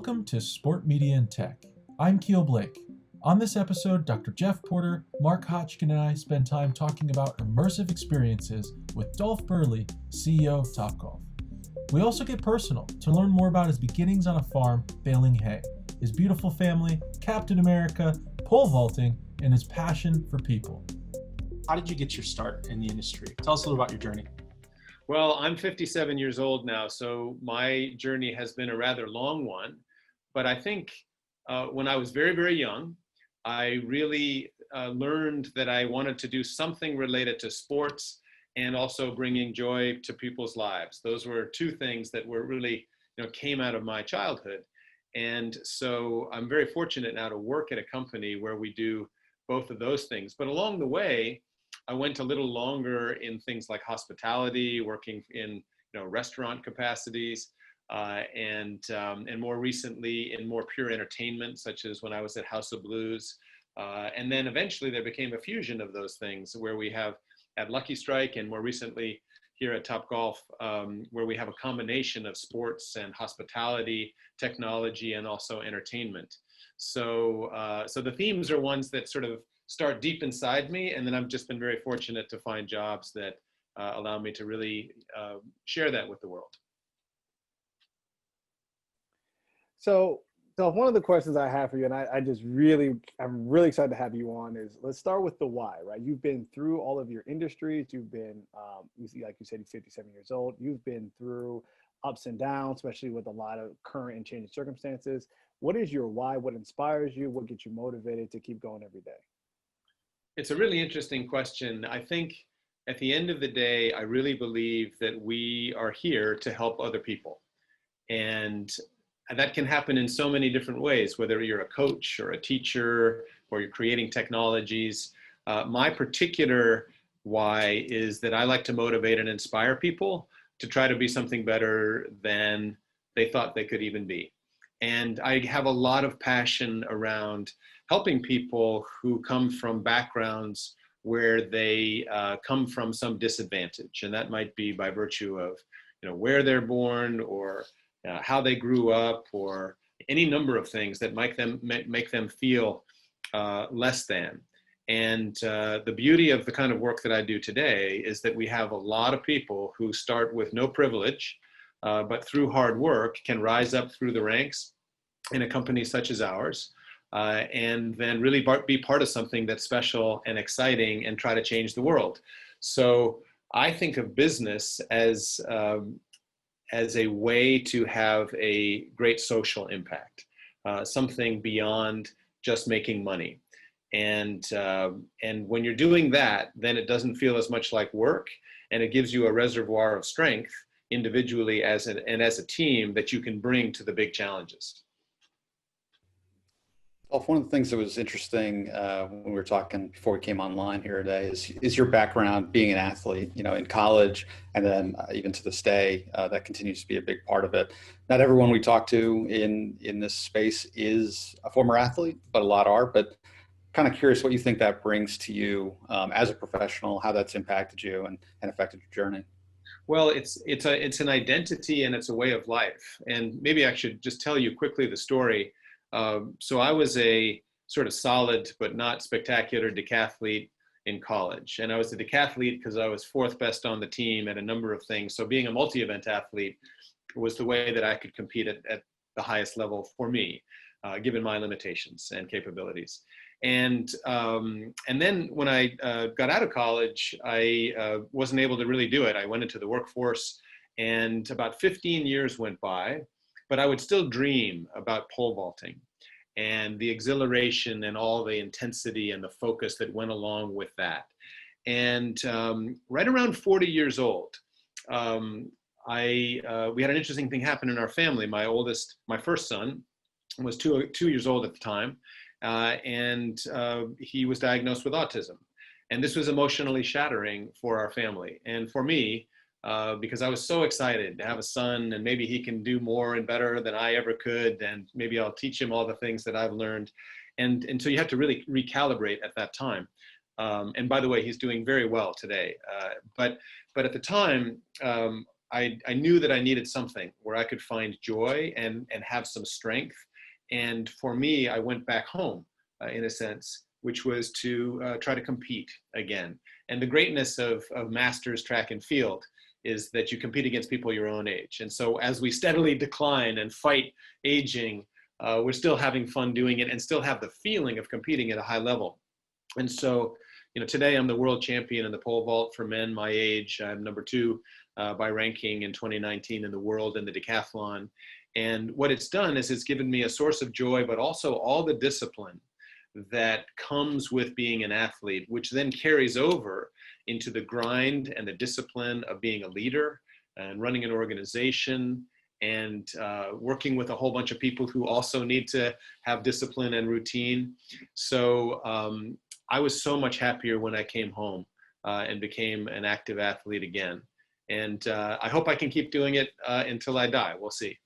Welcome to Sport Media and Tech. I'm Keel Blake. On this episode, Dr. Jeff Porter, Mark Hotchkin, and I spend time talking about immersive experiences with Dolf Berle, CEO of Topgolf. We also get personal to learn more about his beginnings on a farm baling hay, his beautiful family, Captain America, pole vaulting, and his passion for people. How did you get your start in the industry? Tell us a little about your journey. Well, I'm 57 years old now, so my journey has been a rather long one. But I think when I was very, very young, I really learned that I wanted to do something related to sports and also bringing joy to people's lives. Those were two things that were really, came out of my childhood. And so I'm very fortunate now to work at a company where we do both of those things. But along the way, I went a little longer in things like hospitality, working in restaurant capacities, and more recently in more pure entertainment, such as when I was at House of Blues. And then eventually there became a fusion of those things where we have at Lucky Strike and more recently here at Topgolf, where we have a combination of sports and hospitality, technology, and also entertainment. So, so the themes are ones that sort of start deep inside me, and then I've just been very fortunate to find jobs that allow me to really share that with the world. So one of the questions I have for you, and I'm really excited to have you on, is let's start with the why, right? You've been through all of your industries. You've been, like you said, you're 57 years old. You've been through ups and downs, especially with a lot of current and changing circumstances. What is your why? What inspires you? What gets you motivated to keep going every day? It's a really interesting question. I think at the end of the day, I really believe that we are here to help other people. And that can happen in so many different ways, whether you're a coach or a teacher or you're creating technologies. My particular why is that I like to motivate and inspire people to try to be something better than they thought they could even be. And I have a lot of passion around helping people who come from backgrounds where they come from some disadvantage. And that might be by virtue of where they're born or how they grew up or any number of things that make them feel less than. And the beauty of the kind of work that I do today is that we have a lot of people who start with no privilege, but through hard work can rise up through the ranks in a company such as ours, and then really be part of something that's special and exciting and try to change the world. So I think of business as a way to have a great social impact, something beyond just making money. And when you're doing that, then it doesn't feel as much like work, and it gives you a reservoir of strength individually and as a team that you can bring to the big challenges. Dolf, one of the things that was interesting when we were talking before we came online here today is your background being an athlete, in college, and then even to this day, that continues to be a big part of it. Not everyone we talk to in this space is a former athlete, but a lot are. But kind of curious what you think that brings to you as a professional, how that's impacted you and affected your journey. Well, it's an identity and it's a way of life. And maybe I should just tell you quickly the story. So I was a sort of solid but not spectacular decathlete in college. And I was a decathlete because I was fourth best on the team at a number of things. So being a multi-event athlete was the way that I could compete at the highest level for me, given my limitations and capabilities. And then when I got out of college, I wasn't able to really do it. I went into the workforce, and about 15 years went by, but I would still dream about pole vaulting and the exhilaration and all the intensity and the focus that went along with that. And right around 40 years old, we had an interesting thing happen in our family. My first son was two years old at the time, and he was diagnosed with autism. And this was emotionally shattering for our family and for me, because I was so excited to have a son, and maybe he can do more and better than I ever could, and maybe I'll teach him all the things that I've learned. And so you have to really recalibrate at that time. And by the way, he's doing very well today. But at the time, I knew that I needed something where I could find joy and have some strength. And for me, I went back home in a sense, which was to try to compete again. And the greatness of masters track and field is that you compete against people your own age. And so as we steadily decline and fight aging, we're still having fun doing it and still have the feeling of competing at a high level. And so, today I'm the world champion in the pole vault for men my age. I'm number 2 by ranking in 2019 in the world in the decathlon. And what it's done is it's given me a source of joy, but also all the discipline that comes with being an athlete, which then carries over into the grind and the discipline of being a leader and running an organization and working with a whole bunch of people who also need to have discipline and routine. So I was so much happier when I came home and became an active athlete again. And I hope I can keep doing it until I die. We'll see.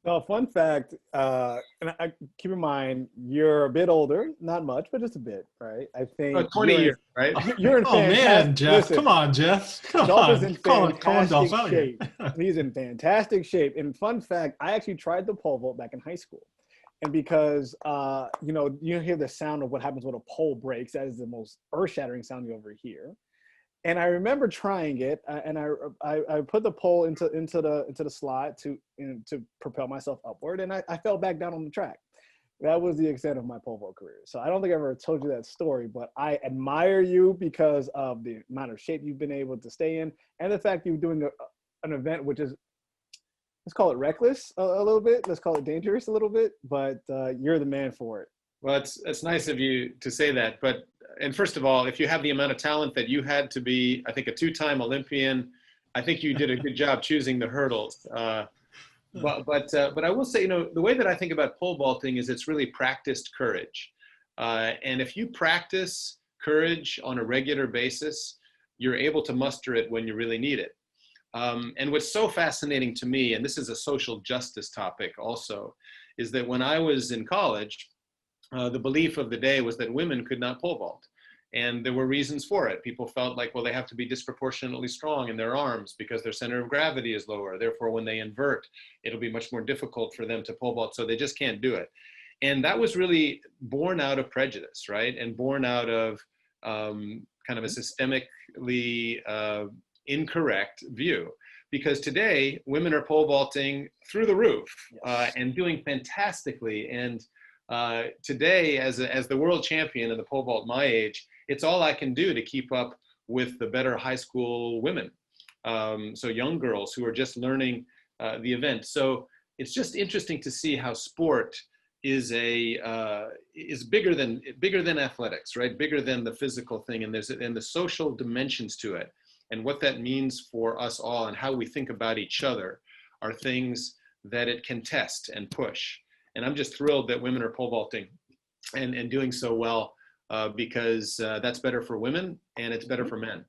Well, fun fact, and I keep in mind, you're a bit older, not much, but just a bit, right? I think 20 years, right? You're in man, Jeff, listen, come on, Jeff. Dolph is in Calling Dolph fantastic out here. shape. He's in fantastic shape. And fun fact, I actually tried the pole vault back in high school. And because, you hear the sound of what happens when a pole breaks, that is the most earth-shattering sound you ever hear. And I remember trying it, and I put the pole into the slide to propel myself upward, and I fell back down on the track. That was the extent of my pole vault career. So I don't think I ever told you that story, but I admire you because of the amount of shape you've been able to stay in, and the fact you're doing an event which is, let's call it reckless a little bit, let's call it dangerous a little bit, but you're the man for it. Well, it's nice of you to say that, and first of all, if you have the amount of talent that you had to be, I think, a 2-time Olympian, I think you did a good job choosing the hurdles. But I will say, the way that I think about pole vaulting is it's really practiced courage. And if you practice courage on a regular basis, you're able to muster it when you really need it. And what's so fascinating to me, and this is a social justice topic also, is that when I was in college, the belief of the day was that women could not pole vault. And there were reasons for it. People felt like, well, they have to be disproportionately strong in their arms because their center of gravity is lower. Therefore, when they invert, it'll be much more difficult for them to pole vault. So they just can't do it. And that was really born out of prejudice, right? And born out of kind of a systemically incorrect view. Because today, women are pole vaulting through the roof and doing fantastically. And today, as the world champion in the pole vault my age, it's all I can do to keep up with the better high school women. So young girls who are just learning the event. So it's just interesting to see how sport is bigger than athletics, right? Bigger than the physical thing, and the social dimensions to it, and what that means for us all, and how we think about each other, are things that it can test and push. And I'm just thrilled that women are pole vaulting and doing so well because that's better for women and it's better for men.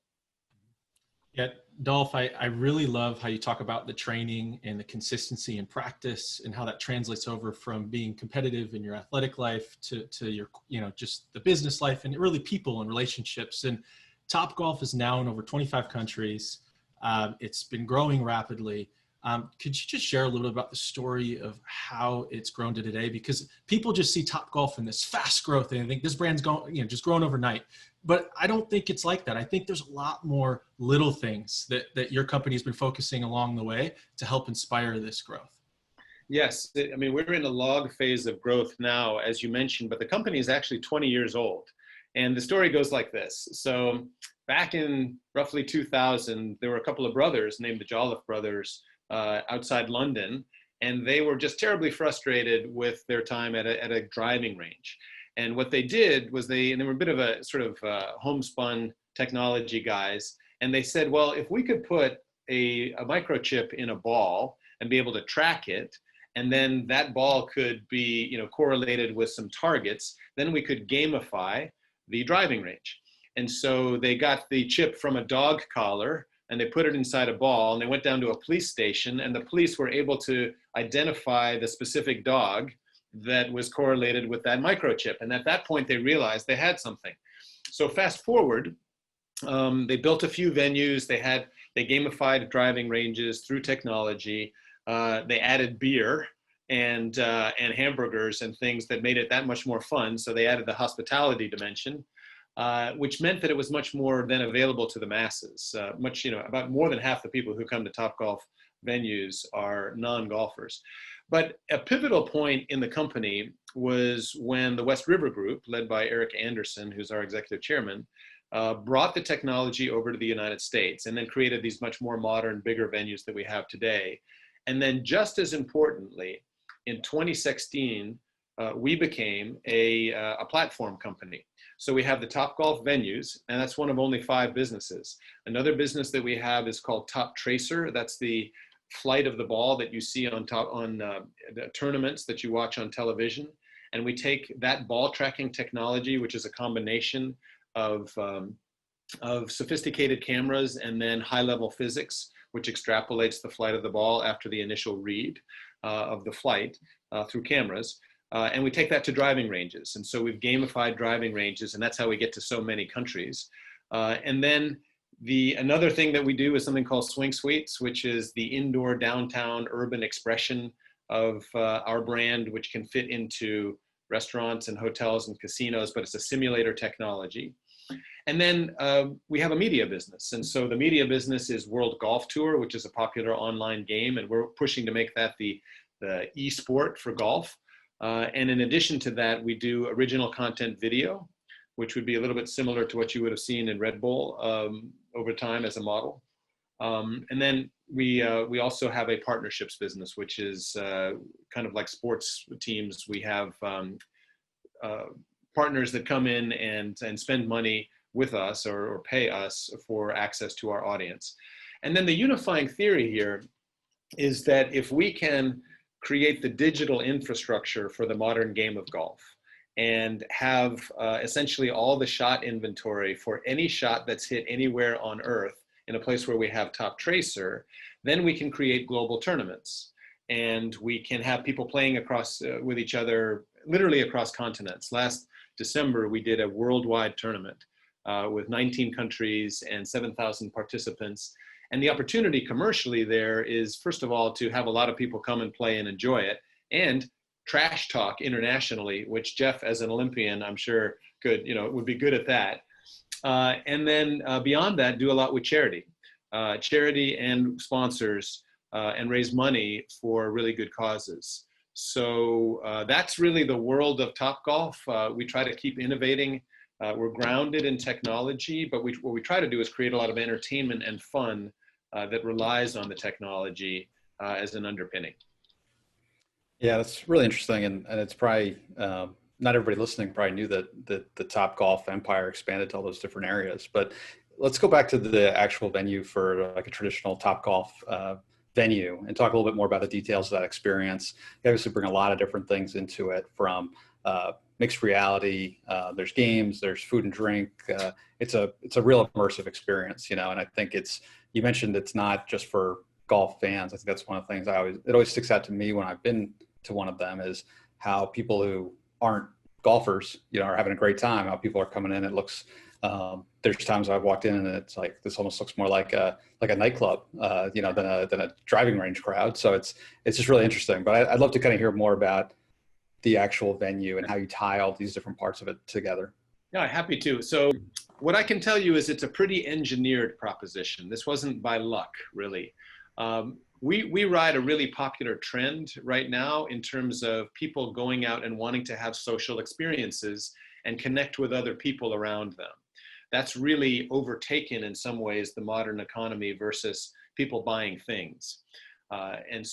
Yeah, Dolf, I really love how you talk about the training and the consistency in practice and how that translates over from being competitive in your athletic life to your, just the business life and really people and relationships. And Topgolf is now in over 25 countries. It's been growing rapidly. Could you just share a little bit about the story of how it's grown to today? Because people just see Topgolf in this fast growth and I think this brand's just growing overnight. But I don't think it's like that. I think there's a lot more little things that your company's been focusing along the way to help inspire this growth. Yes, I mean, we're in a log phase of growth now, as you mentioned, but the company is actually 20 years old. And the story goes like this. So back in roughly 2000, there were a couple of brothers named the Dolf brothers outside London, and they were just terribly frustrated with their time at a driving range. And what they did was they were a bit of a sort of homespun technology guys, and they said, well, if we could put a microchip in a ball and be able to track it, and then that ball could be correlated with some targets, then we could gamify the driving range. And so they got the chip from a dog collar and they put it inside a ball, and they went down to a police station, and the police were able to identify the specific dog that was correlated with that microchip. And at that point, they realized they had something. So fast forward, they built a few venues. They had They gamified driving ranges through technology. They added beer and hamburgers and things that made it that much more fun. So they added the hospitality dimension, which meant that it was much more then available to the masses. About more than half the people who come to Topgolf venues are non-golfers. But a pivotal point in the company was when the West River Group, led by Eric Anderson, who's our executive chairman, brought the technology over to the United States and then created these much more modern, bigger venues that we have today. And then just as importantly, in 2016, we became a platform company. So we have the Topgolf venues, and that's one of only 5 businesses. Another business that we have is called Top Tracer. That's the flight of the ball that you see on the tournaments that you watch on television. And we take that ball tracking technology, which is a combination of sophisticated cameras and then high-level physics, which extrapolates the flight of the ball after the initial read of the flight through cameras. And we take that to driving ranges. And so we've gamified driving ranges, and that's how we get to so many countries. And then another thing that we do is something called Swing Suites, which is the indoor downtown urban expression of our brand, which can fit into restaurants and hotels and casinos, but it's a simulator technology. And then we have a media business. And so the media business is World Golf Tour, which is a popular online game. And we're pushing to make that the e-sport for golf. And in addition to that, we do original content video, which would be a little bit similar to what you would have seen in Red Bull over time as a model. And then we also have a partnerships business, which is kind of like sports teams. We have partners that come in and spend money with us or pay us for access to our audience. And then the unifying theory here is that if we can create the digital infrastructure for the modern game of golf and have essentially all the shot inventory for any shot that's hit anywhere on Earth in a place where we have Top Tracer, then we can create global tournaments. And we can have people playing across with each other, literally across continents. Last December, we did a worldwide tournament with 19 countries and 7,000 participants. And the opportunity commercially there is, first of all, to have a lot of people come and play and enjoy it, and trash talk internationally, which Jeff, as an Olympian, I'm sure would be good at that. And then beyond that, do a lot with charity and sponsors, and raise money for really good causes. So that's really the world of Topgolf. We try to keep innovating. We're grounded in technology, but what we try to do is create a lot of entertainment and fun that relies on the technology as an underpinning. Yeah, that's really interesting. And it's probably, not everybody listening probably knew that the Topgolf empire expanded to all those different areas. But let's go back to the actual venue for like a traditional Topgolf venue and talk a little bit more about the details of that experience. You obviously bring a lot of different things into it, from mixed reality, there's games, there's food and drink. It's a real immersive experience, and I think you mentioned it's not just for golf fans. I think that's one of the things it always sticks out to me when I've been to one of them, is how people who aren't golfers, are having a great time, how people are coming in. It looks, there's times I've walked in and it's like, this almost looks more like a nightclub, than a driving range crowd. So it's just really interesting. But I'd love to kind of hear more about the actual venue and how you tie all these different parts of it together. Yeah, happy to. So what I can tell you is it's a pretty engineered proposition. This wasn't by luck, really. We ride a really popular trend right now in terms of people going out and wanting to have social experiences and connect with other people around them. That's really overtaken in some ways the modern economy versus people buying things. And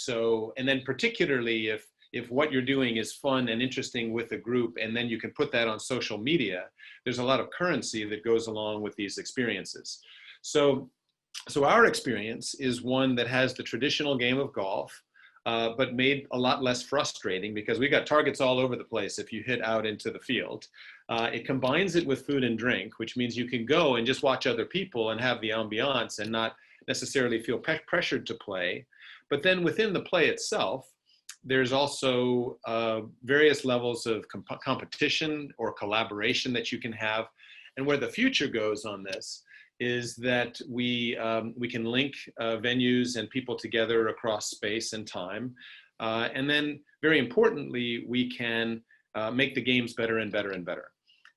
then particularly if what you're doing is fun and interesting with a group, and then you can put that on social media, there's a lot of currency that goes along with these experiences. So our experience is one that has the traditional game of golf, but made a lot less frustrating because we got targets all over the place if you hit out into the field. It combines it with food and drink, which means you can go and just watch other people and have the ambiance and not necessarily feel pressured to play. But then within the play itself, there's also various levels of competition or collaboration that you can have. And where the future goes on this is that we can link venues and people together across space and time. And then very importantly, we can make the games better and better and better.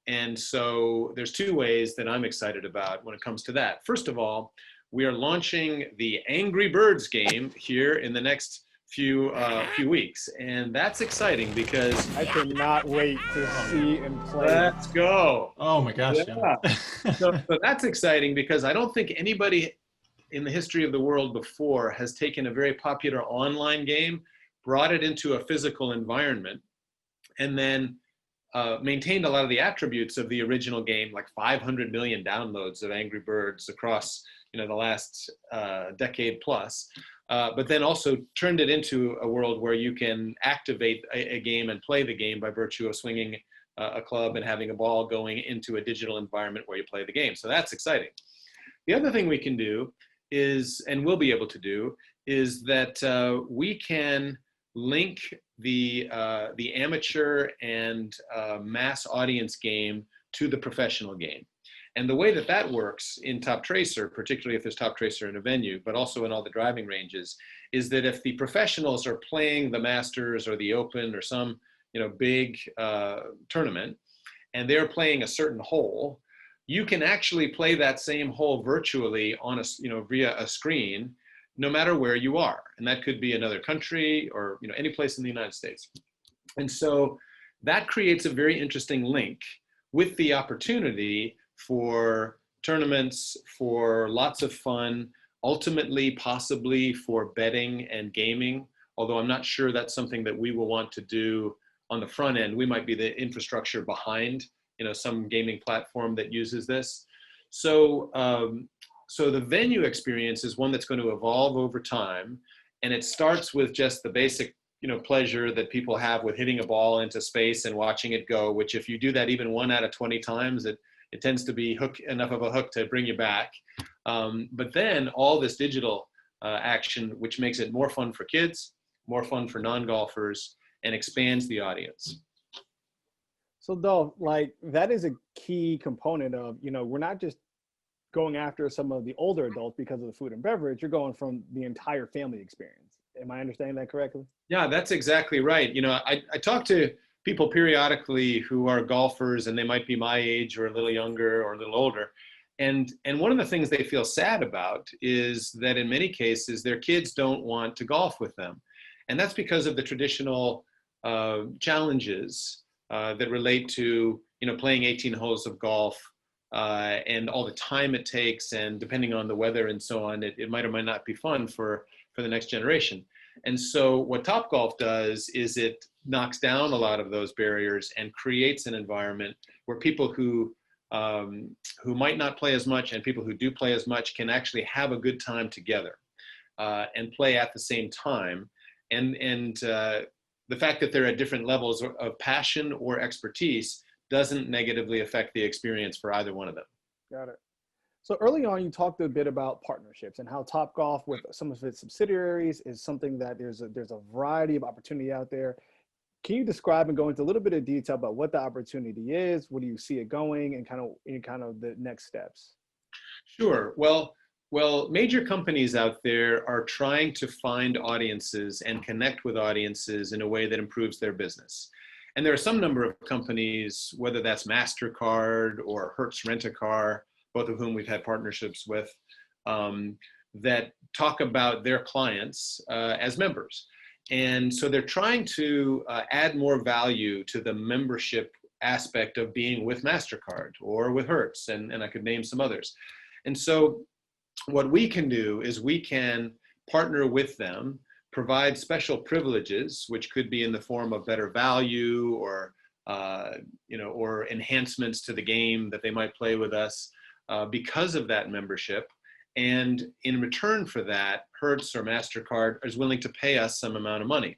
And so there's two ways that I'm excited about when it comes to that. First of all, we are launching the Angry Birds game here in the next few weeks, and that's exciting because I cannot wait to see and play. Let's go. Oh my gosh. Yeah. So that's exciting because I don't think anybody in the history of the world before has taken a very popular online game, brought it into a physical environment, and then maintained a lot of the attributes of the original game, like 500 million downloads of Angry Birds across the last decade plus, but then also turned it into a world where you can activate a game and play the game by virtue of swinging a club and having a ball going into a digital environment where you play the game. So that's exciting. The other thing we can do is, and we'll be able to do, is that we can link the amateur and mass audience game to the professional game. And the way that that works in Top Tracer, particularly if there's Top Tracer in a venue, but also in all the driving ranges, is that if the professionals are playing the Masters or the Open or some big tournament, and they're playing a certain hole, you can actually play that same hole virtually on via a screen, no matter where you are. And that could be another country or any place in the United States. And so that creates a very interesting link with the opportunity for tournaments, for lots of fun, ultimately possibly for betting and gaming, although I'm not sure that's something that we will want to do on the front end. We might be the infrastructure behind some gaming platform that uses this. So so the venue experience is one that's going to evolve over time, and it starts with just the basic pleasure that people have with hitting a ball into space and watching it go, which if you do that even 1 out of 20 times, it tends to be enough of a hook to bring you back. But then all this digital action, which makes it more fun for kids, more fun for non-golfers, and expands the audience. So Dolf, that is a key component of, we're not just going after some of the older adults because of the food and beverage, you're going from the entire family experience. Am I understanding that correctly? Yeah, that's exactly right. I talk to people periodically who are golfers, and they might be my age or a little younger or a little older. And one of the things they feel sad about is that in many cases, their kids don't want to golf with them. And that's because of the traditional challenges that relate to, playing 18 holes of golf and all the time it takes, and depending on the weather and so on, it might or might not be fun for the next generation. And so what Topgolf does is it knocks down a lot of those barriers and creates an environment where people who might not play as much and people who do play as much can actually have a good time together and play at the same time. And the fact that they're at different levels of passion or expertise doesn't negatively affect the experience for either one of them. Got it. So early on, you talked a bit about partnerships and how Topgolf with some of its subsidiaries is something that there's a variety of opportunity out there. Can you describe and go into a little bit of detail about what the opportunity is? Where do you see it going, and kind of the next steps? Sure. Well, major companies out there are trying to find audiences and connect with audiences in a way that improves their business. And there are some number of companies, whether that's MasterCard or Hertz Rent-A-Car, both of whom we've had partnerships with, that talk about their clients as members. And so they're trying to add more value to the membership aspect of being with MasterCard or with Hertz, and I could name some others. And so what we can do is we can partner with them, provide special privileges, which could be in the form of better value or or enhancements to the game that they might play with us because of that membership. And in return for that, Hertz or MasterCard is willing to pay us some amount of money.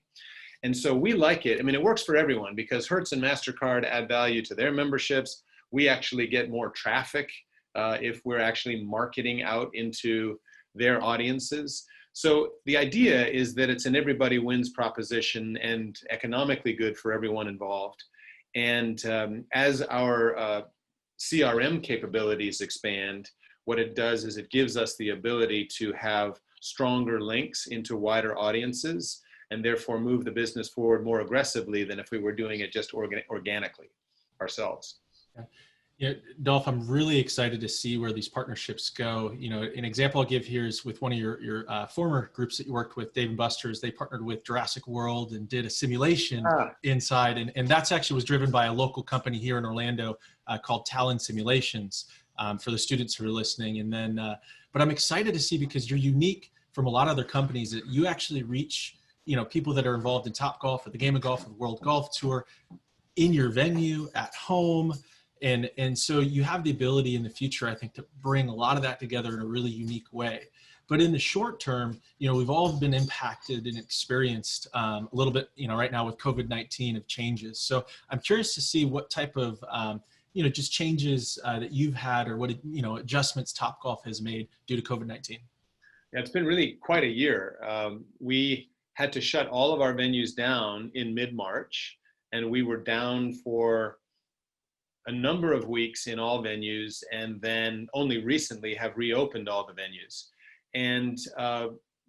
And so we like it. I mean, it works for everyone because Hertz and MasterCard add value to their memberships. We actually get more traffic if we're actually marketing out into their audiences. So the idea is that it's an everybody wins proposition and economically good for everyone involved. And as our CRM capabilities expand, what it does is it gives us the ability to have stronger links into wider audiences and therefore move the business forward more aggressively than if we were doing it just organically ourselves. Yeah, Dolf, I'm really excited to see where these partnerships go. You know, an example I'll give here is with one of your former groups that you worked with, Dave and Buster's. They partnered with Jurassic World and did a simulation inside, and that's actually was driven by a local company here in Orlando called Talon Simulations, for the students who are listening. And then, but I'm excited to see, because you're unique from a lot of other companies, that you actually reach, you know, people that are involved in Topgolf or the Game of Golf or the World Golf Tour in your venue, at home. And so you have the ability in the future, I think, to bring a lot of that together in a really unique way. But in the short term, you know, we've all been impacted and experienced a little bit, you know, right now with COVID-19 of changes. So I'm curious to see what type of, you know, just changes that you've had, or what, you know, adjustments Topgolf has made due to COVID-19. Yeah, it's been really quite a year. We had to shut all of our venues down in mid-March, and we were down for a number of weeks in all venues, and then only recently have reopened all the venues. And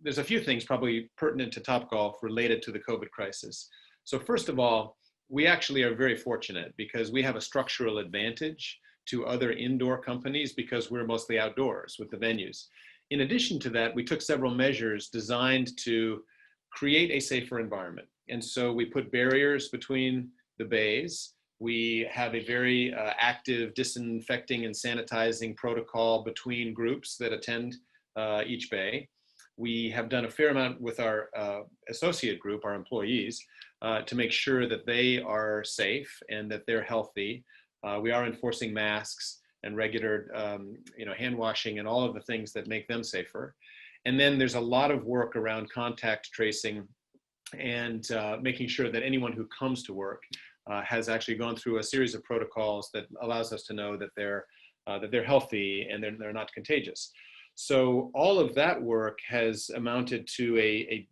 there's a few things probably pertinent to Topgolf related to the COVID crisis. So first of all, we actually are very fortunate because we have a structural advantage to other indoor companies because we're mostly outdoors with the venues. In addition to that, we took several measures designed to create a safer environment. And so we put barriers between the bays. We have a very active disinfecting and sanitizing protocol between groups that attend each bay. We have done a fair amount with our associate group, our employees, to make sure that they are safe and that they're healthy. We are enforcing masks and regular you know, hand washing and all of the things that make them safer. And then there's a lot of work around contact tracing and making sure that anyone who comes to work has actually gone through a series of protocols that allows us to know that they're healthy and they're not contagious. So all of that work has amounted to a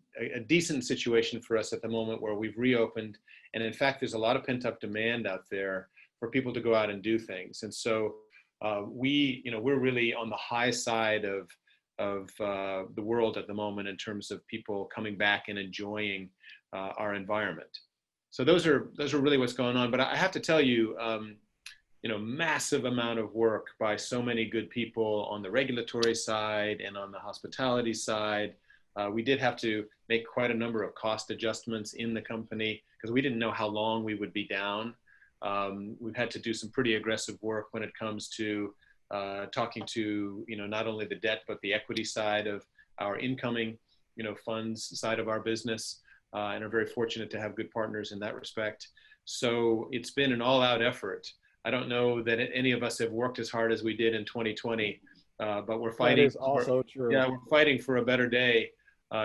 decent situation for us at the moment where we've reopened. And in fact, there's a lot of pent up demand out there for people to go out and do things. And so we're really on the high side of the world at the moment in terms of people coming back and enjoying our environment. So those are really what's going on. But I have to tell you, massive amount of work by so many good people on the regulatory side and on the hospitality side. We did have to make quite a number of cost adjustments in the company because we didn't know how long we would be down. We've had to do some pretty aggressive work when it comes to talking to, not only the debt, but the equity side of our incoming, funds side of our business. And are very fortunate to have good partners in that respect. So it's been an all-out effort. I don't know that any of us have worked as hard as we did in 2020, but we're fighting. That is also true. Yeah, we're fighting for a better day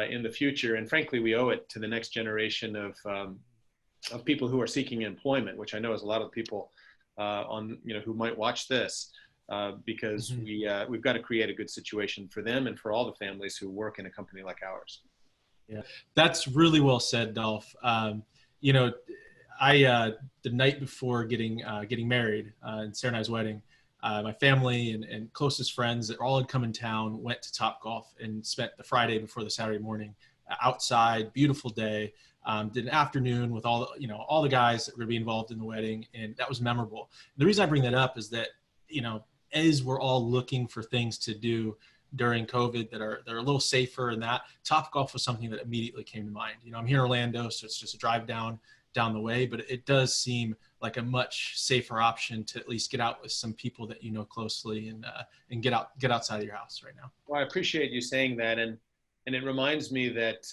in the future, and frankly, we owe it to the next generation of people who are seeking employment, which I know is a lot of people who might watch this, because we've got to create a good situation for them and for all the families who work in a company like ours. Yeah, that's really well said, Dolf. The night before getting married in Sarah and I's wedding, my family and closest friends that all had come in town went to Topgolf and spent the Friday before the Saturday morning outside. Beautiful day. Did an afternoon with all the guys that were going to be involved in the wedding, and that was memorable. The reason I bring that up is that as we're all looking for things to do during COVID that are a little safer, and that Topgolf was something that immediately came to mind. I'm here in Orlando, so it's just a drive down the way, but it does seem like a much safer option to at least get out with some people that you know closely and get outside of your house right now. Well, I appreciate you saying that, and it reminds me that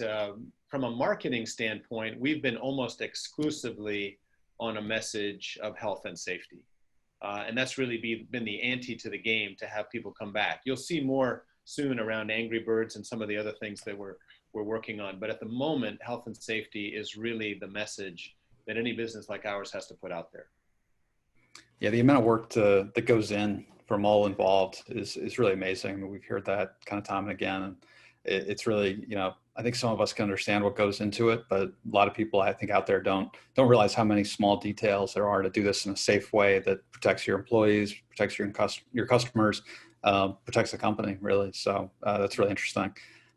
from a marketing standpoint, we've been almost exclusively on a message of health and safety. And that's really been the ante to the game to have people come back. You'll see more soon around Angry Birds and some of the other things that we're working on. But at the moment, health and safety is really the message that any business like ours has to put out there. Yeah, the amount of work that goes in from all involved is really amazing. I mean, we've heard that kind of time and again. And it's really, I think some of us can understand what goes into it, but a lot of people I think out there don't realize how many small details there are to do this in a safe way that protects your employees, protects your customers, protects the company, really. So that's really interesting.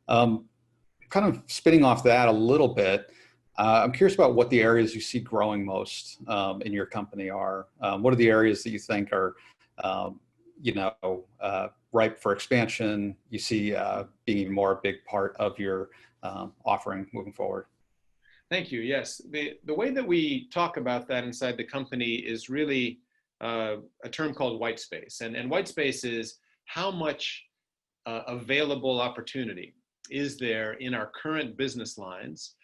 Kind of spinning off that a little bit, I'm curious about what the areas you see growing most in your company are. What are the areas that you think are, ripe for expansion? You see being more a big part of your offering moving forward? Thank you. Yes, the way that we talk about that inside the company is really a term called white space. And white space is how much available opportunity is there in our current business lines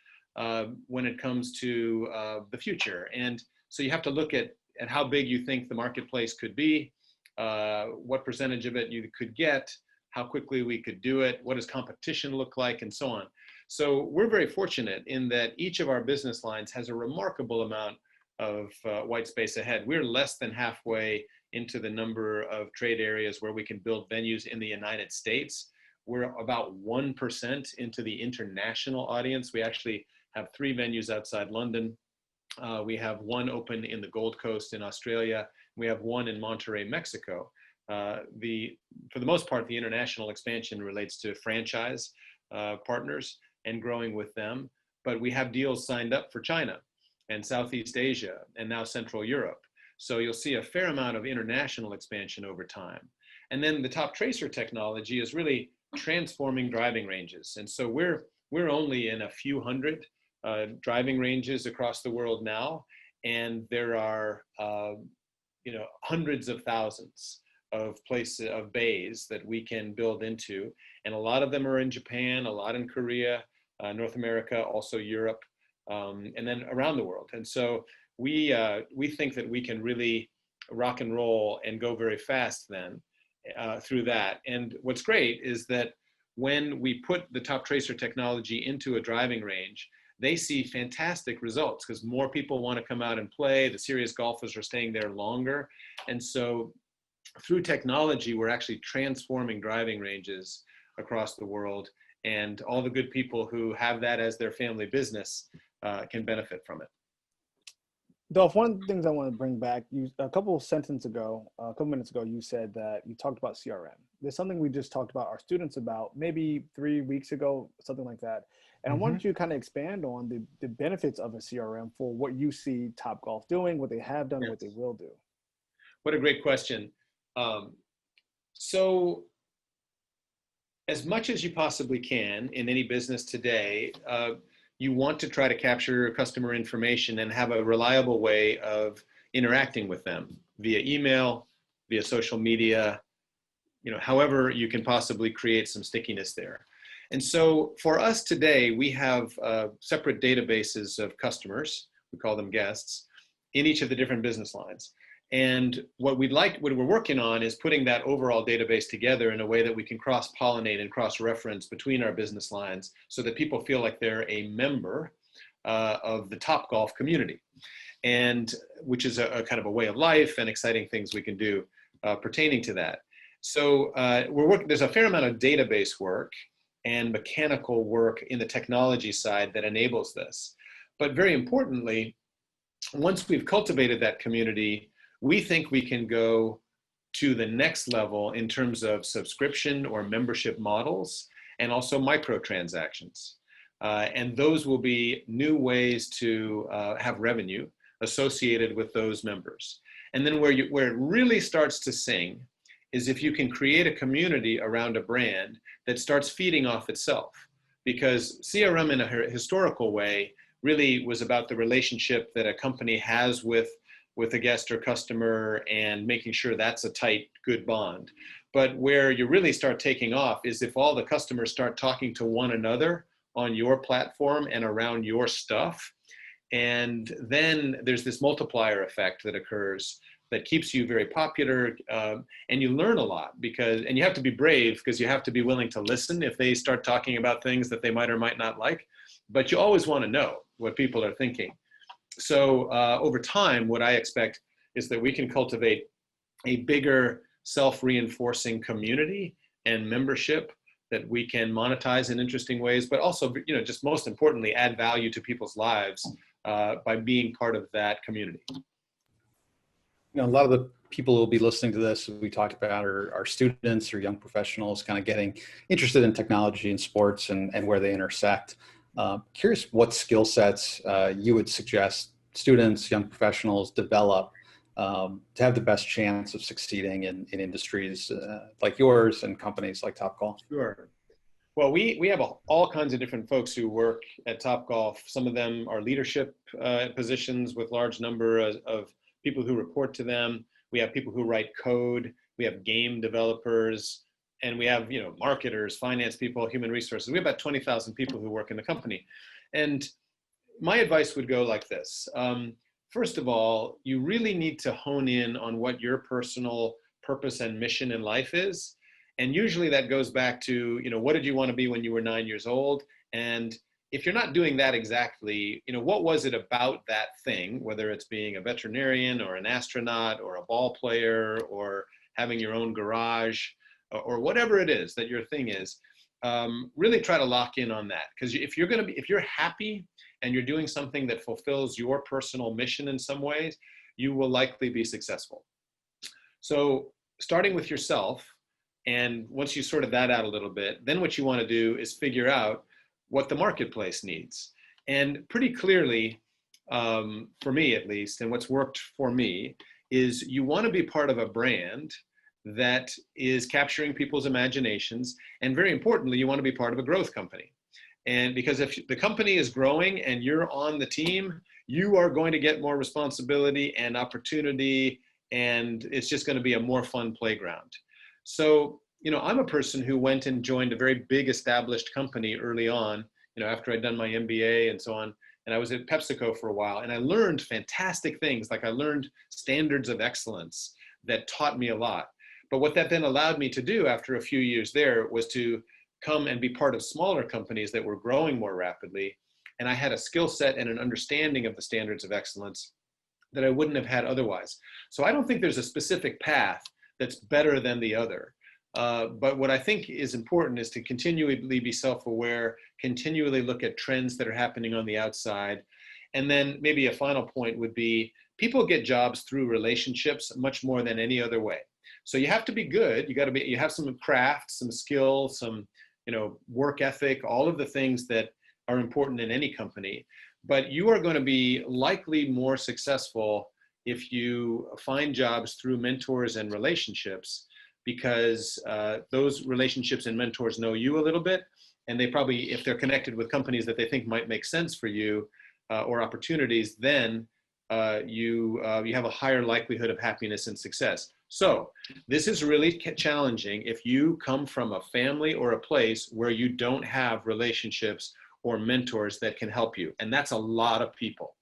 when it comes to the future. And so you have to look at how big you think the marketplace could be, what percentage of it you could get, how quickly we could do it, what does competition look like, and so on. So we're very fortunate in that each of our business lines has a remarkable amount of white space ahead. We're less than halfway into the number of trade areas where we can build venues in the United States. We're about 1% into the international audience. We actually have 3 venues outside London. We have 1 open in the Gold Coast in Australia. We have 1 in Monterrey, Mexico. For the most part, the international expansion relates to franchise partners and growing with them. But we have deals signed up for China and Southeast Asia and now Central Europe. So you'll see a fair amount of international expansion over time. And then the Top Tracer technology is really transforming driving ranges. And so we're only in a few hundred driving ranges across the world now. And there are hundreds of thousands of places, of bays that we can build into. And a lot of them are in Japan, a lot in Korea, North America, also Europe, and then around the world. And so we think that we can really rock and roll and go very fast then through that. And what's great is that when we put the Top Tracer technology into a driving range, they see fantastic results because more people want to come out and play. The serious golfers are staying there longer. And so through technology, we're actually transforming driving ranges across the world. And all the good people who have that as their family business can benefit from it. Dolf, one of the things I want to bring back, a couple minutes ago, you said that you talked about CRM. There's something we just talked about our students about maybe 3 weeks ago, something like that. And I wanted you to kind of expand on the benefits of a CRM for what you see Topgolf doing, what they have done, what they will do. What a great question. So as much as you possibly can in any business today, you want to try to capture customer information and have a reliable way of interacting with them via email, via social media, however you can possibly create some stickiness there. And so for us today, we have separate databases of customers, we call them guests, in each of the different business lines. And what we're working on is putting that overall database together in a way that we can cross-pollinate and cross-reference between our business lines so that people feel like they're a member of the Topgolf community, and which is a kind of a way of life and exciting things we can do pertaining to that. So there's a fair amount of database work and mechanical work in the technology side that enables this. But very importantly, once we've cultivated that community, we think we can go to the next level in terms of subscription or membership models and also microtransactions. And those will be new ways to have revenue associated with those members. And then where it really starts to sing is if you can create a community around a brand that starts feeding off itself. Because CRM in a historical way really was about the relationship that a company has with a guest or customer and making sure that's a tight, good bond. But where you really start taking off is if all the customers start talking to one another on your platform and around your stuff. And then there's this multiplier effect that occurs that keeps you very popular, and you learn a lot and you have to be brave because you have to be willing to listen if they start talking about things that they might or might not like, but you always want to know what people are thinking. So over time, what I expect is that we can cultivate a bigger self-reinforcing community and membership that we can monetize in interesting ways, but also, just most importantly, add value to people's lives by being part of that community. A lot of the people who will be listening to this, we talked about, are students or young professionals kind of getting interested in technology and sports and where they intersect. Curious what skill sets you would suggest students, young professionals develop to have the best chance of succeeding in industries like yours and companies like Topgolf. Sure. Well, we have all kinds of different folks who work at Topgolf. Some of them are leadership positions with large number of people who report to them. We have people who write code. We have game developers, and we have marketers, finance people, human resources. We have about 20,000 people who work in the company. And my advice would go like this. First of all, you really need to hone in on what your personal purpose and mission in life is. And usually that goes back to, what did you want to be when you were 9 years old? And if you're not doing that exactly, what was it about that thing, whether it's being a veterinarian or an astronaut or a ball player or having your own garage or whatever it is that your thing is, really try to lock in on that. Because if you're happy and you're doing something that fulfills your personal mission in some ways, you will likely be successful. So starting with yourself, and once you sorted that out a little bit, then what you want to do is figure out what the marketplace needs. And pretty clearly, for me at least, and what's worked for me, is you want to be part of a brand that is capturing people's imaginations. And very importantly, you want to be part of a growth company. And because if the company is growing and you're on the team, you are going to get more responsibility and opportunity, and it's just going to be a more fun playground. So, I'm a person who went and joined a very big established company early on, after I'd done my MBA and so on. And I was at PepsiCo for a while, and I learned fantastic things. Like I learned standards of excellence that taught me a lot. But what that then allowed me to do after a few years there was to come and be part of smaller companies that were growing more rapidly. And I had a skill set and an understanding of the standards of excellence that I wouldn't have had otherwise. So I don't think there's a specific path that's better than the other. But what I think is important is to continually be self-aware, continually look at trends that are happening on the outside. And then maybe a final point would be people get jobs through relationships much more than any other way. So you have to be good. You have some craft, some skill, some, work ethic, all of the things that are important in any company. But you are going to be likely more successful if you find jobs through mentors and relationships, because those relationships and mentors know you a little bit, and they probably, if they're connected with companies that they think might make sense for you or opportunities, then you have a higher likelihood of happiness and success. So this is really challenging if you come from a family or a place where you don't have relationships or mentors that can help you, and that's a lot of people.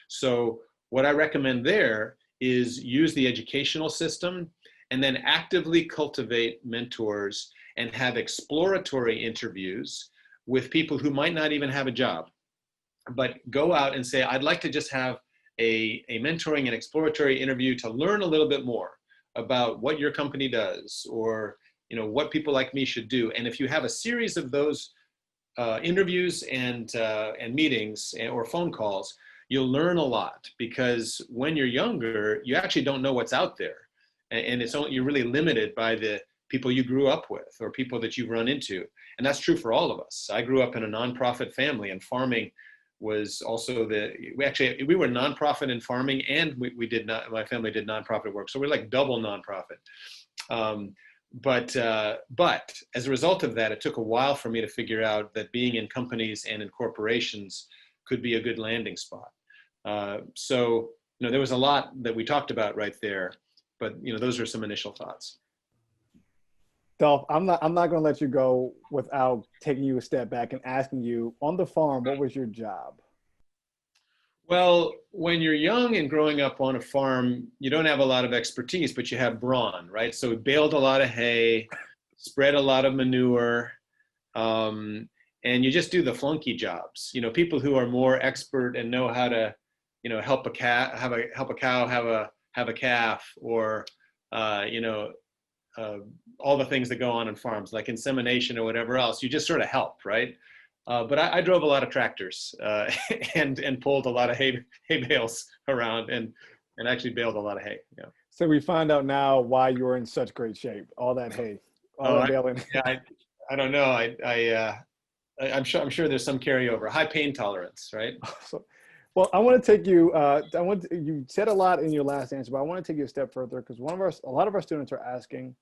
So what I recommend there is use the educational system and then actively cultivate mentors and have exploratory interviews with people who might not even have a job. But go out and say, I'd like to just have a mentoring and exploratory interview to learn a little bit more about what your company does, or what people like me should do. And if you have a series of those interviews and meetings or phone calls, you'll learn a lot, because when you're younger, you actually don't know what's out there. And you're really limited by the people you grew up with or people that you've run into. And that's true for all of us. I grew up in a nonprofit family, and farming was also we were nonprofit in farming, and my family did nonprofit work. So we're like double nonprofit. But as a result of that, it took a while for me to figure out that being in companies and in corporations could be a good landing spot. So there was a lot that we talked about right there, but those are some initial thoughts. Dolf, I'm not going to let you go without taking you a step back and asking you, on the farm, what was your job? Well, when you're young and growing up on a farm, you don't have a lot of expertise, but you have brawn, right? So we baled a lot of hay, spread a lot of manure, and you just do the flunky jobs. People who are more expert and know how to, help a cow have a calf, or all the things that go on in farms, like insemination or whatever else. You just sort of help, right? But I drove a lot of tractors and pulled a lot of hay bales around and actually baled a lot of hay. Yeah. So we find out now why you're in such great shape. All that hay, all that baling. I don't know. I'm sure there's some carryover. High pain tolerance, right? So, well, I want to take you. You said a lot in your last answer, but I want to take you a step further because a lot of our students are asking,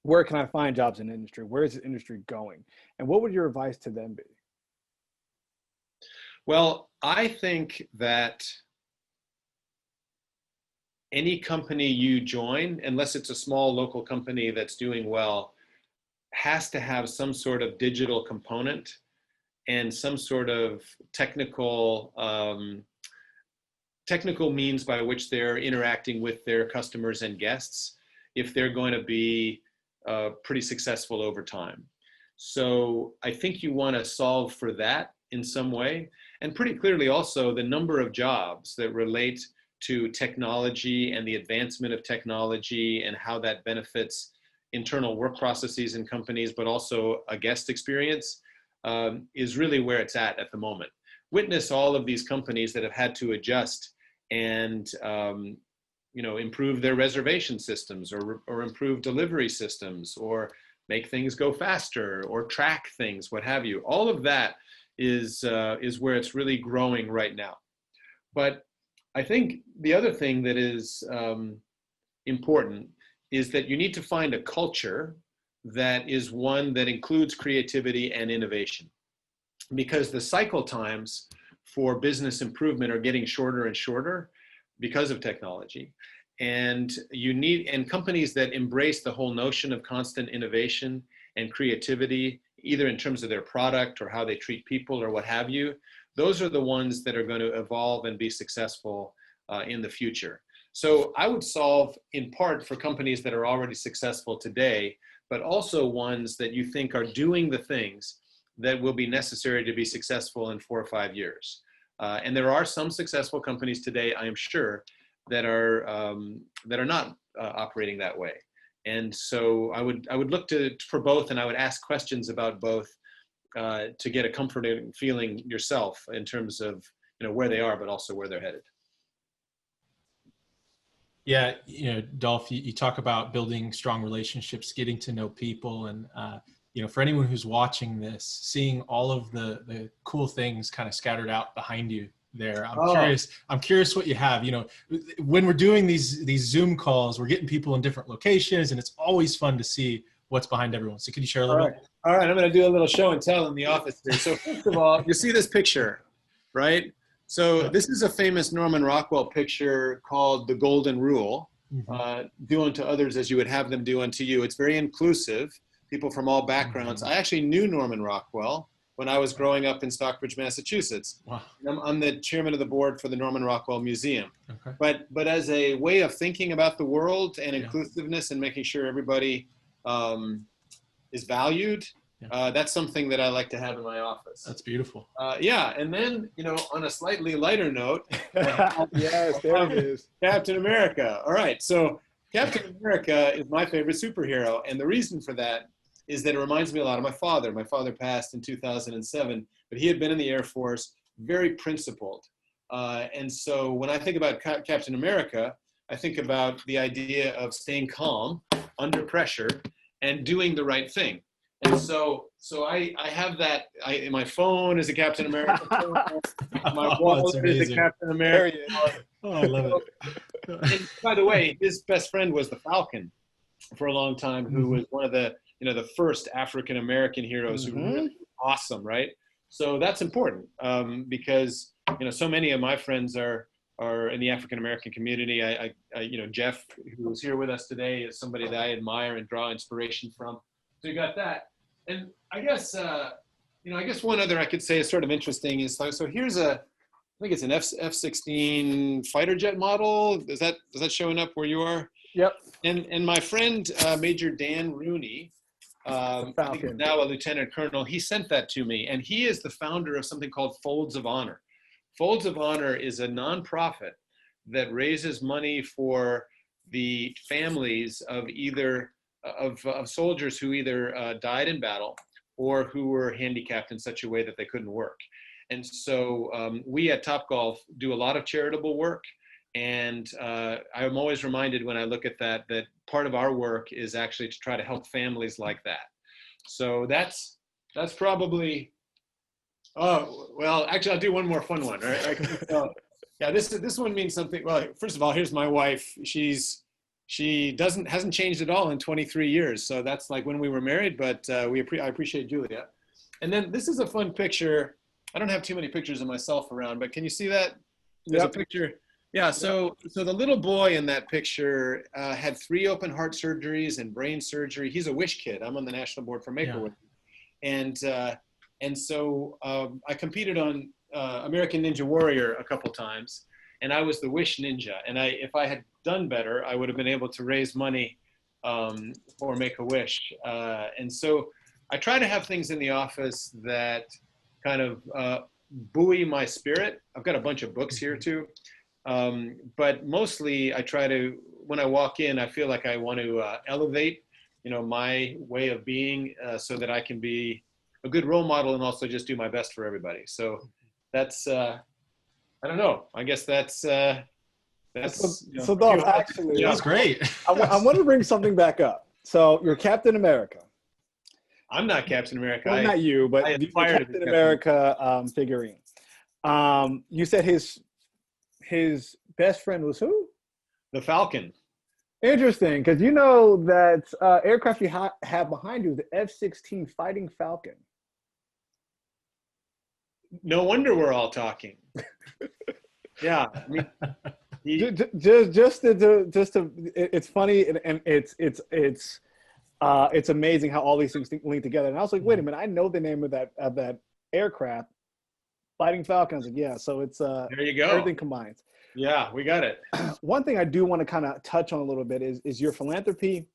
where can I find jobs in industry? Where is the industry going? And what would your advice to them be? Well, I think that any company you join, unless it's a small local company that's doing well, has to have some sort of digital component and some sort of technical means by which they're interacting with their customers and guests if they're going to be pretty successful over time. So I think you want to solve for that in some way. And pretty clearly also the number of jobs that relate to technology and the advancement of technology and how that benefits internal work processes in companies, but also a guest experience is really where it's at the moment. Witness all of these companies that have had to adjust and improve their reservation systems or improve delivery systems or make things go faster or track things, what have you. All of that is where it's really growing right now. But I think the other thing that is important is that you need to find a culture that is one that includes creativity and innovation, because the cycle times for business improvement are getting shorter and shorter because of technology. And companies that embrace the whole notion of constant innovation and creativity, either in terms of their product or how they treat people or what have you, those are the ones that are going to evolve and be successful in the future. So I would solve in part for companies that are already successful today, but also ones that you think are doing the things that will be necessary to be successful in 4 or 5 years. And there are some successful companies today, I am sure, that are not operating that way. And so I would look for both, and I would ask questions about both to get a comforting feeling yourself in terms of where they are, but also where they're headed. Yeah, Dolf, you talk about building strong relationships, getting to know people, and for anyone who's watching this, seeing all of the cool things kind of scattered out behind you there. I'm curious what you have. When we're doing these Zoom calls, we're getting people in different locations, and it's always fun to see what's behind everyone. So could you share a little bit? All right, I'm going to do a little show and tell in the office here. So first of all, you see this picture, right? So this is a famous Norman Rockwell picture called The Golden Rule. Do unto others as you would have them do unto you. It's very inclusive, people from all backgrounds. I actually knew Norman Rockwell when I was growing up in Stockbridge, Massachusetts. Wow. I'm the chairman of the board for the Norman Rockwell Museum. Okay. But as a way of thinking about the world and inclusiveness and making sure everybody is valued, that's something that I like to have in my office. That's beautiful. And then, on a slightly lighter note, yes, there it is. Captain America. All right, so Captain America is my favorite superhero, and the reason for that is that it reminds me a lot of my father. My father passed in 2007, but he had been in the Air Force, very principled. And so when I think about Captain America, I think about the idea of staying calm under pressure and doing the right thing. And so I have that. My phone is a Captain America phone. My wallet is a Captain America. Oh, I love it. And by the way, his best friend was the Falcon for a long time, who was one of the first African American heroes who were really awesome, right? So that's important because so many of my friends are in the African American community. I Jeff, who is here with us today, is somebody that I admire and draw inspiration from. So you got that, and I guess one other I could say is sort of interesting is so here's I think it's an F-16 fighter jet model. Is that showing up where you are? Yep. And my friend Major Dan Rooney, I think he's now a lieutenant colonel, he sent that to me, and he is the founder of something called Folds of Honor. Folds of Honor is a nonprofit that raises money for the families of either of soldiers who either died in battle or who were handicapped in such a way that they couldn't work. And so we at Topgolf do a lot of charitable work, And I'm always reminded when I look at that part of our work is actually to try to help families like that. So that's probably, oh, well, actually I'll do one more fun one, right? Yeah, this one means something. Well, first of all, here's my wife. She hasn't changed at all in 23 years. So that's like when we were married, but I appreciate Julia. And then this is a fun picture. I don't have too many pictures of myself around, but can you see that? There's a picture. Yeah, so the little boy in that picture had 3 open heart surgeries and brain surgery. He's a Wish kid. I'm on the National Board for Make-A-Wish. Yeah. And so I competed on American Ninja Warrior a couple times, and I was the Wish Ninja. And if I had done better, I would have been able to raise money for Make-A-Wish. And so I try to have things in the office that kind of buoy my spirit. I've got a bunch of books here too. But mostly I try to, when I walk in, I feel like I want to elevate, my way of being so that I can be a good role model and also just do my best for everybody. So that's, I don't know. I guess that's. So Dolf, actually, that was great. I want to bring something back up. So you're Captain America. I'm not Captain America. Well, not you, but the Captain America figurine. You said his best friend was who? The Falcon. Interesting, because you know that aircraft you have behind you is the F-16 Fighting Falcon. No wonder we're all talking. Yeah, I mean, it's funny and it's amazing how all these things link together. And I was like, wait a minute, I know the name of that aircraft, Fighting Falcon. I was like, yeah, so it's there you go. Everything combines. Yeah, we got it. One thing I do want to kind of touch on a little bit is your philanthropy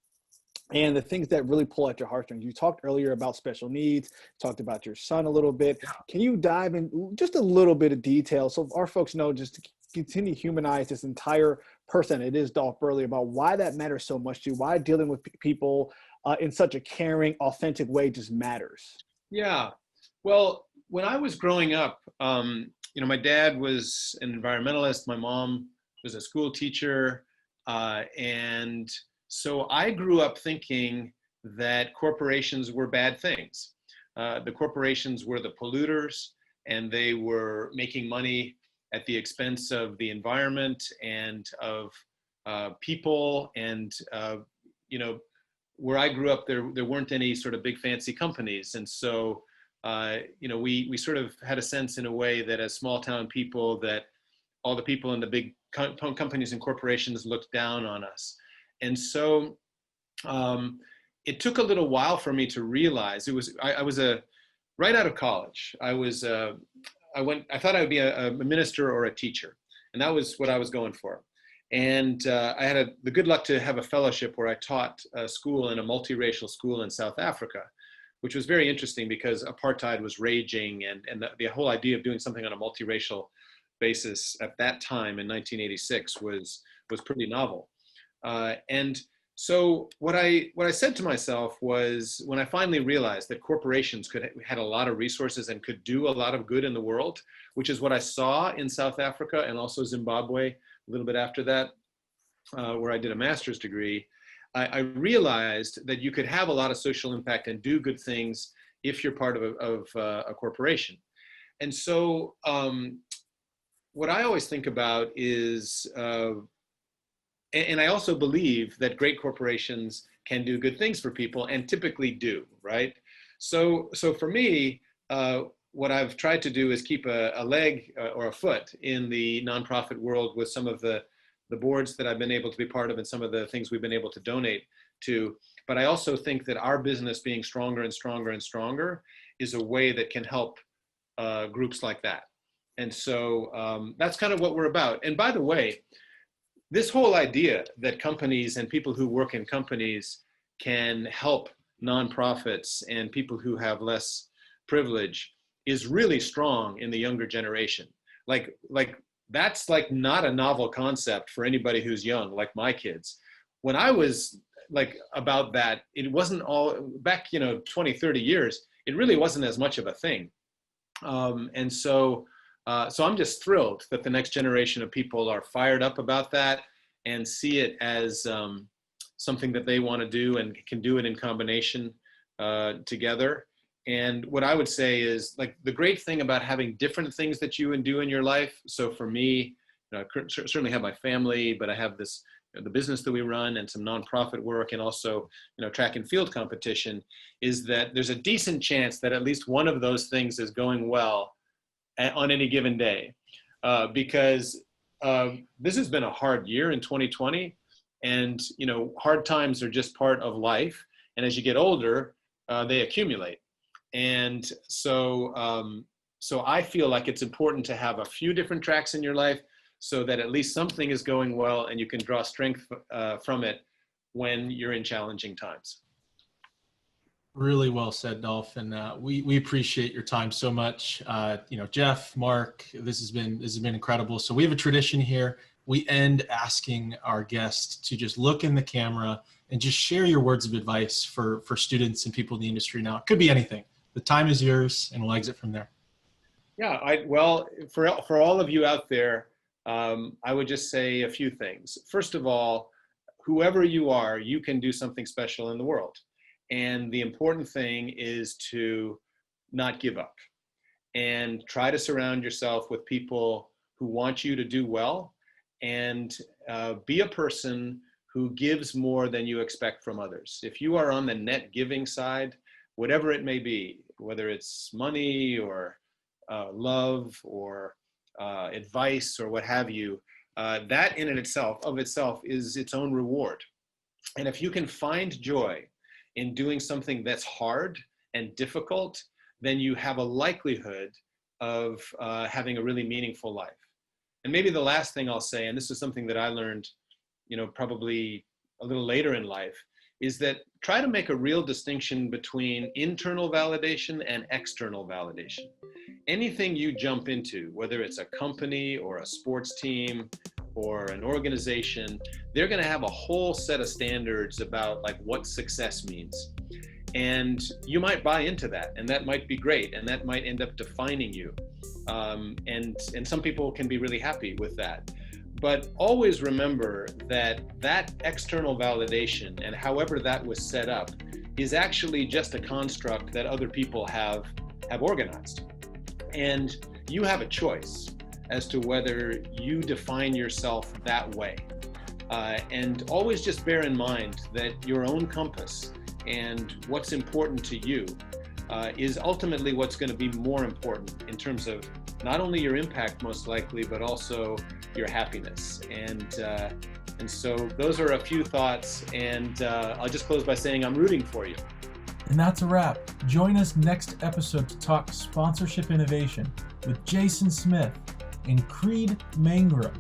and the things that really pull at your heartstrings. You talked earlier about special needs, talked about your son a little bit. Can you dive in just a little bit of detail so our folks know, just to continue to humanize this entire person, it is Dolf Berle, about why that matters so much to you, why dealing with people in such a caring, authentic way just matters? Yeah, well, when I was growing up, my dad was an environmentalist. My mom was a school teacher. And so I grew up thinking that corporations were bad things. The corporations were the polluters, and they were making money at the expense of the environment and of people. And, where I grew up, there weren't any sort of big fancy companies. And so we sort of had a sense in a way that as small town people, that all the people in the big companies and corporations looked down on us. And so it took a little while for me to realize I was right out of college. I thought I would be a minister or a teacher, and that was what I was going for. And I had the good luck to have a fellowship where I taught school in a multiracial school in South Africa, which was very interesting because apartheid was raging, and the whole idea of doing something on a multiracial basis at that time in 1986 was pretty novel. And so what I said to myself was, when I finally realized that corporations had a lot of resources and could do a lot of good in the world, which is what I saw in South Africa and also Zimbabwe a little bit after that, where I did a master's degree, I realized that you could have a lot of social impact and do good things if you're part of a corporation. And so what I always think about is, and I also believe that great corporations can do good things for people, and typically do, right? So for me, what I've tried to do is keep a leg or a foot in the nonprofit world with some of the boards that I've been able to be part of and some of the things we've been able to donate to. But I also think that our business being stronger and stronger and stronger is a way that can help groups like that. And so that's kind of what we're about. And by the way, this whole idea that companies and people who work in companies can help nonprofits and people who have less privilege is really strong in the younger generation. Like that's like not a novel concept for anybody who's young, like my kids. When I was like about that, it wasn't all back, 20, 30 years, it really wasn't as much of a thing. And so So I'm just thrilled that the next generation of people are fired up about that and see it as something that they want to do and can do it in combination together. And what I would say is, like, the great thing about having different things that you do in your life. So for me, I certainly have my family, but I have this, the business that we run and some nonprofit work, and also, track and field competition, is that there's a decent chance that at least one of those things is going well on any given day, because this has been a hard year in 2020, and hard times are just part of life, and as you get older, they accumulate. And so I feel like it's important to have a few different tracks in your life, so that at least something is going well and you can draw strength from it when you're in challenging times. Really well said, Dolf, and we appreciate your time so much. Jeff, Mark, this has been incredible. So we have a tradition here. We end asking our guests to just look in the camera and just share your words of advice for students and people in the industry now. It could be anything. The time is yours, and we'll exit from there. Yeah, well, for all of you out there, I would just say a few things. First of all, whoever you are, you can do something special in the world. And the important thing is to not give up and try to surround yourself with people who want you to do well, and be a person who gives more than you expect from others. If you are on the net giving side, whatever it may be, whether it's money or love or advice or what have you, that in of itself is its own reward. And if you can find joy in doing something that's hard and difficult, then you have a likelihood of having a really meaningful life. And maybe the last thing I'll say, and this is something that I learned, probably a little later in life, is that try to make a real distinction between internal validation and external validation. Anything you jump into, whether it's a company or a sports team or an organization, they're going to have a whole set of standards about like what success means. And you might buy into that, and that might be great, and that might end up defining you. And some people can be really happy with that. But always remember that external validation, and however that was set up, is actually just a construct that other people have organized. And you have a choice as to whether you define yourself that way. And always just bear in mind that your own compass and what's important to you is ultimately what's going to be more important in terms of not only your impact, most likely, but also your happiness. And so those are a few thoughts, and I'll just close by saying I'm rooting for you. And that's a wrap. Join us next episode to talk sponsorship innovation with Jason Smith and Creed Mangrum.